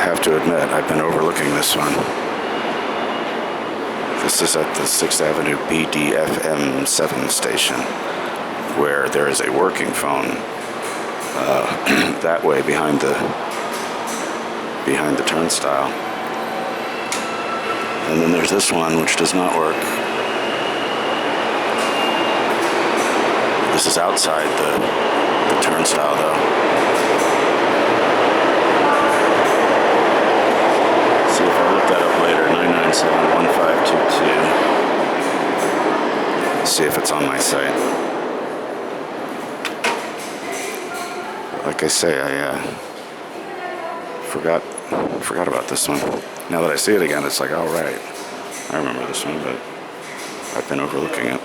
have to admit, I've been overlooking this one. This is at the 6th Avenue BDMF7 station, where there is a working phone that way behind the turnstile. And then there's this one, which does not work. This is outside the turnstile, though. See if I look that up later. 997-1522. See if it's on my site. Like I say, I forgot about this one. Now that I see it again, it's like, oh right, I remember this one, but I've been overlooking it.